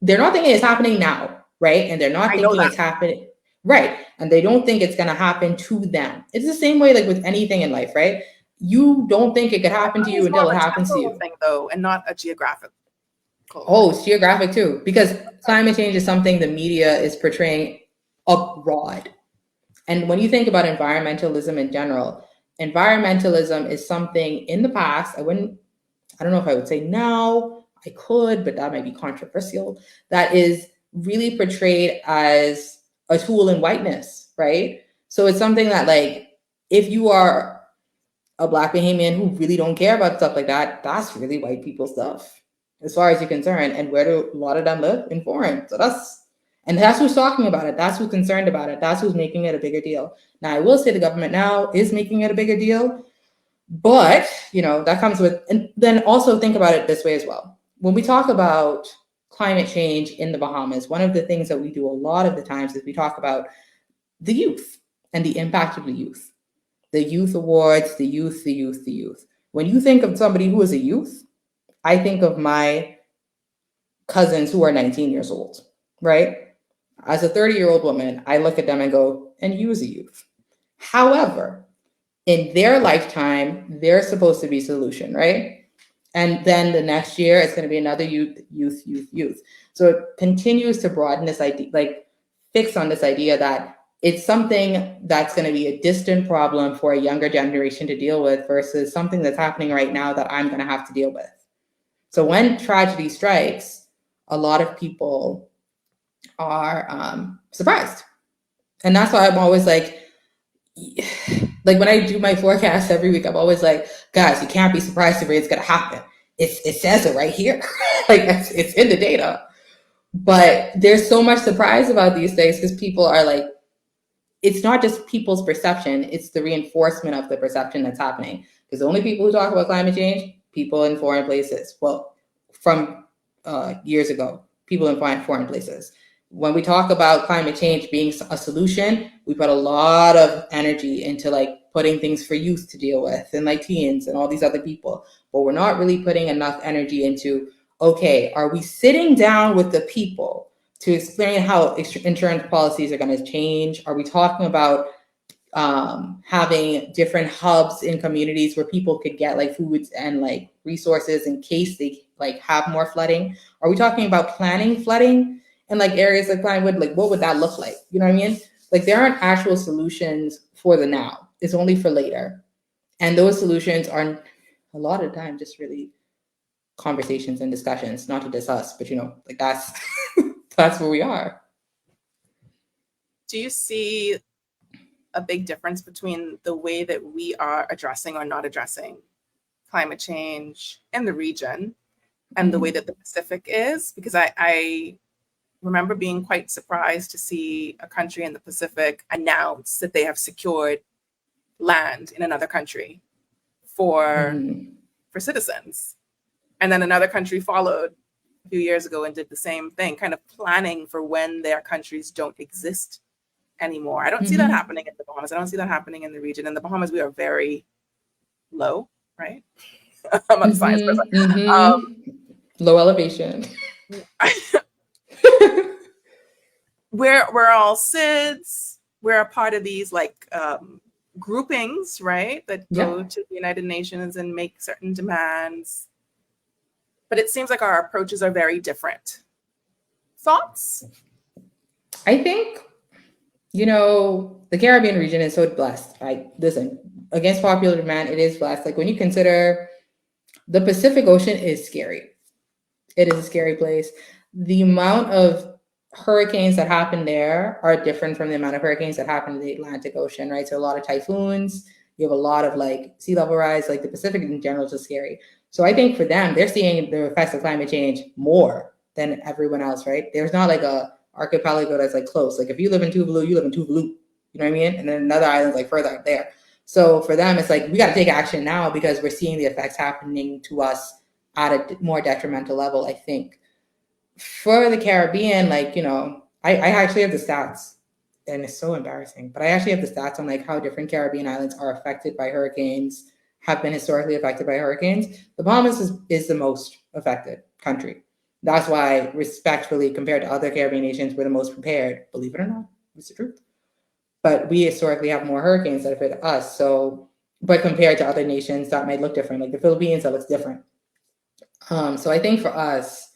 They're not thinking it's happening now, right? And they're not thinking it's happening, right? And they don't think it's going to happen to them. It's the same way like with anything in life, right? You don't think it could happen to you until it happens to you. Thing, though, and not a geographic. Oh, it's geographic too, because climate change is something the media is portraying abroad. And when you think about environmentalism in general, environmentalism is something in the past, I don't know if I would say now, I could, but that might be controversial, that is really portrayed as a tool in whiteness, right? So it's something that like, if you are a Black Bahamian who really don't care about stuff like that, that's really white people stuff, as far as you're concerned. And where do a lot of them live? In foreign. So that's who's talking about it. That's who's concerned about it. That's who's making it a bigger deal. Now, I will say the government now is making it a bigger deal, but that comes with, and then also think about it this way as well. When we talk about climate change in the Bahamas, one of the things that we do a lot of the times is we talk about the youth and the impact of the youth. The youth awards, the youth. When you think of somebody who is a youth, I think of my cousins who are 19 years old, right? As a 30-year-old woman, I look at them and go, and you as a youth. However, in their lifetime, they're supposed to be solution, right? And then the next year, it's going to be another youth. So it continues to broaden this idea, like fix on this idea that it's something that's going to be a distant problem for a younger generation to deal with versus something that's happening right now that I'm going to have to deal with. So when tragedy strikes, a lot of people are surprised. And that's why I'm always like when I do my forecast every week, I'm always like, guys, you can't be surprised if it's going to happen. It says it right here. Like it's in the data. But there's so much surprise about these things because people are like, it's not just people's perception, it's the reinforcement of the perception that's happening. Because the only people who talk about climate change, people in foreign places. Well, from years ago, people in foreign places. When we talk about climate change being a solution, we put a lot of energy into like putting things for youth to deal with and like teens and all these other people. But we're not really putting enough energy into, okay, are we sitting down with the people to explain how insurance policies are going to change? Are we talking about having different hubs in communities where people could get like foods and like resources in case they like have more flooding? Are we talking about planning flooding in like areas like Pinewood? Like what would that look like? You know what I mean? Like there aren't actual solutions for the now. It's only for later. And those solutions are a lot of the time just really conversations and discussions, not to discuss, but like that's that's where we are. Do you see a big difference between the way that we are addressing or not addressing climate change in the region and the way that the Pacific is? Because I remember being quite surprised to see a country in the Pacific announce that they have secured land in another country for citizens. And then another country followed a few years ago and did the same thing, kind of planning for when their countries don't exist anymore. I don't see that happening in the Bahamas. I don't see that happening in the region. In the Bahamas, we are very low, right? I'm a science person. Low elevation. We're all SIDS. We're a part of these like groupings, right? That go to the United Nations and make certain demands. But it seems like our approaches are very different. Thoughts? I think, the Caribbean region is so blessed. Listen, against popular demand, it is blessed. Like when you consider the Pacific Ocean is scary. It is a scary place. The amount of hurricanes that happen there are different from the amount of hurricanes that happen in the Atlantic Ocean, right? So a lot of typhoons, you have a lot of like sea level rise, like the Pacific in general is just scary. So I think for them, they're seeing the effects of climate change more than everyone else, right? There's not like a archipelago that's like close. Like if you live in Tuvalu, you live in Tuvalu, you know what I mean? And then another island's like further up there. So for them, it's like, we got to take action now because we're seeing the effects happening to us at a more detrimental level, I think. For the Caribbean, like, I actually have the stats, and it's so embarrassing, but I actually have the stats on like how different Caribbean islands are affected by hurricanes, have been historically affected by hurricanes. The Bahamas is the most affected country. That's why, respectfully, compared to other Caribbean nations, we're the most prepared. Believe it or not, it's the truth. But we historically have more hurricanes that have hit us. So, but compared to other nations, that might look different. Like the Philippines, that looks different. So I think for us,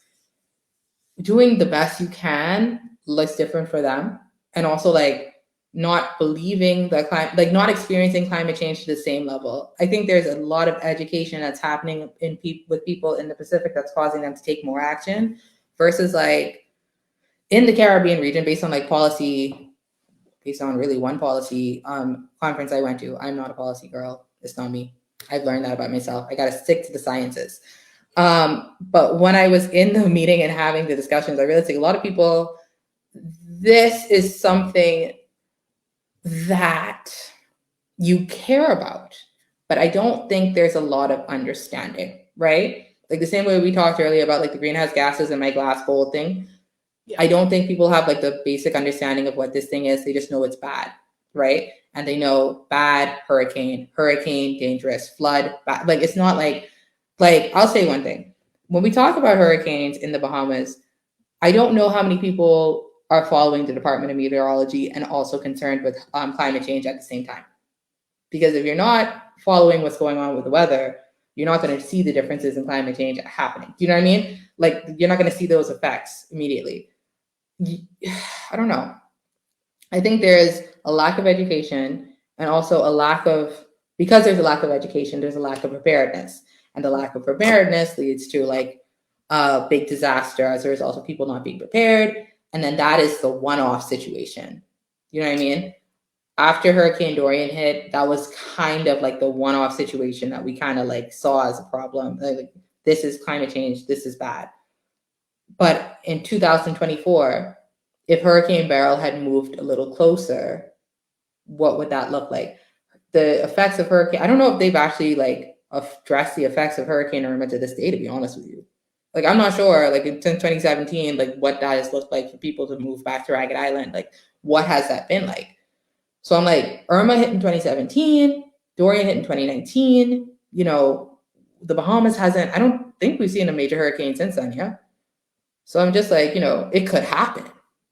doing the best you can looks different for them, and also like not believing the climate, like not experiencing climate change to the same level. I think there's a lot of education that's happening with people in the Pacific that's causing them to take more action, versus like in the Caribbean region, based on like policy, based on really one policy conference I went to. I'm not a policy girl. It's not me. I've learned that about myself. I got to stick to the sciences. But when I was in the meeting and having the discussions, I realized like a lot of people, this is something that you care about, but I don't think there's a lot of understanding, right? Like the same way we talked earlier about like the greenhouse gases and my glass bowl thing. Yeah. I don't think people have like the basic understanding of what this thing is. They just know it's bad, right? And they know bad, hurricane, dangerous, flood, bad. Like it's not like I'll say one thing. When we talk about hurricanes in the Bahamas, I don't know how many people are following the Department of Meteorology and also concerned with climate change at the same time. Because if you're not following what's going on with the weather, you're not going to see the differences in climate change happening. Do you know what I mean? Like you're not going to see those effects immediately. I don't know. I think there's a lack of education, and also because there's a lack of education, there's a lack of preparedness. And the lack of preparedness leads to like a big disaster as a result of people not being prepared. And then that is the one-off situation. You know what I mean? After Hurricane Dorian hit, that was kind of like the one-off situation that we kind of like saw as a problem. Like, this is climate change, this is bad. But in 2024, if Hurricane Beryl had moved a little closer, what would that look like? The effects of hurricane, I don't know if they've actually like addressed the effects of Hurricane Irma to this day, to be honest with you. Like, I'm not sure, like since 2017, like what that has looked like for people to move back to Ragged Island. Like, what has that been like? So I'm like, Irma hit in 2017, Dorian hit in 2019. The Bahamas hasn't, I don't think we've seen a major hurricane since then, yeah? So I'm just like, it could happen,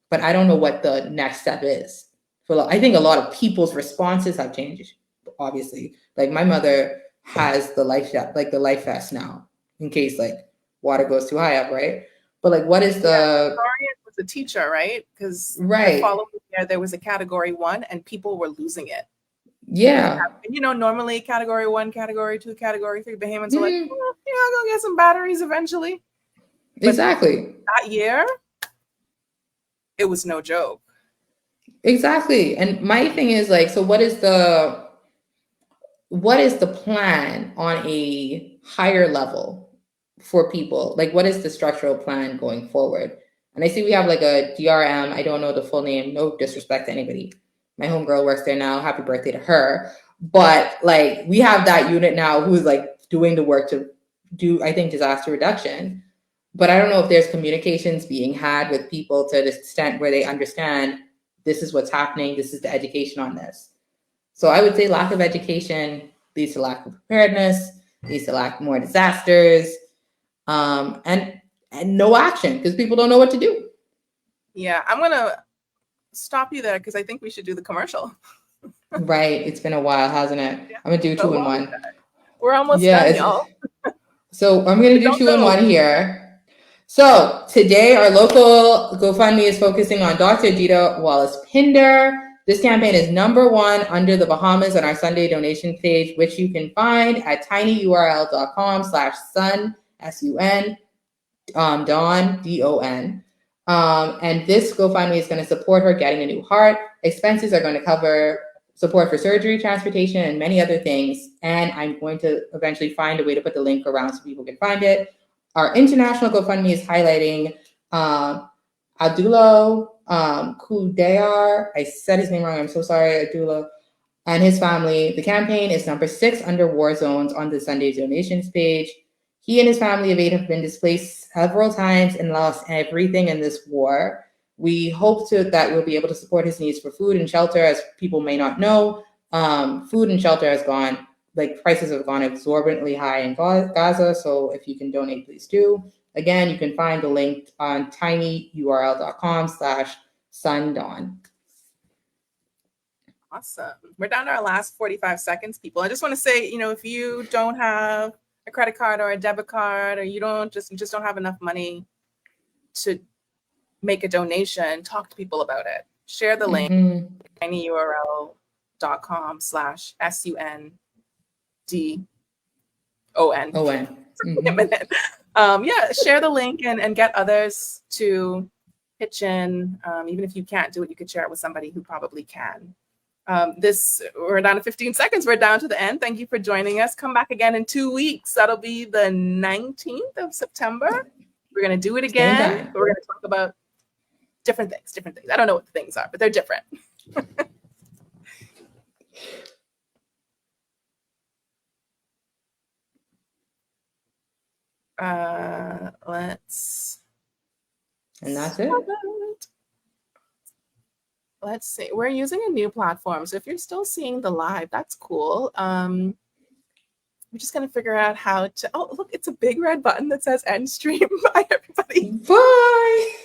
but I don't know what the next step is. I think a lot of people's responses have changed, obviously. Like my mother has the life vest now in case like water goes too high up, right? But like, what is the... Dorian was a teacher, right? Because right. The following year there was a Category 1 and people were losing it. Yeah. Normally Category 1, Category 2, Category 3, Bahamians are like, I'll go get some batteries eventually. But exactly. That year, it was no joke. Exactly. And my thing is like, so what is the plan on a higher level for people? Like, what is the structural plan going forward? And I see we have like a DRM. I don't know the full name. No disrespect to anybody. My homegirl works there now. Happy birthday to her. But like, we have that unit now who's like doing the work to do, I think, disaster reduction. But I don't know if there's communications being had with people to the extent where they understand this is what's happening. This is the education on this. So I would say lack of education leads to lack of preparedness, leads to lack more disasters, and no action because people don't know what to do. Yeah, I'm going to stop you there because I think we should do the commercial. Right. It's been a while, hasn't it? Yeah, I'm going to do 2 in 1. We're almost done, y'all. So I'm going to do 2 in 1 here. So today our local GoFundMe is focusing on Dr. Adita Wallace Pinder. This campaign is #1 under the Bahamas on our Sunday donation page, which you can find at tinyurl.com/sun, SUN, Dawn, DON. And this GoFundMe is going to support her getting a new heart. Expenses are going to cover support for surgery, transportation, and many other things. And I'm going to eventually find a way to put the link around so people can find it. Our international GoFundMe is highlighting Abdullah Kudayar. I said his name wrong. I'm so sorry, Abdullah. and his family. The campaign is number 6 under war zones on the Sunday donations page. He and his family of 8 have been displaced several times and lost everything in this war. We hope that we'll be able to support his needs for food and shelter. As people may not know, food and shelter has gone, like prices have gone exorbitantly high in Gaza. So if you can donate, please do. Again, you can find the link on tinyurl.com/sundawn. Awesome. We're down to our last 45 seconds, people. I just want to say, if you don't have a credit card or a debit card, or you just don't have enough money to make a donation, talk to people about it. Share the link, tinyurl.com/SUNDON. Share the link and get others to pitch in. Even if you can't do it, you could share it with somebody who probably can. We're down to 15 seconds. We're down to the end. Thank you for joining us. Come back again in 2 weeks. That'll be the 19th of September. We're going to do it again. We're going to talk about different things. I don't know what the things are, but they're different. And that's it. Let's see. We're using a new platform. So if you're still seeing the live, that's cool. We're just going to figure out how to... Oh, look, it's a big red button that says end stream. Bye, everybody. Bye.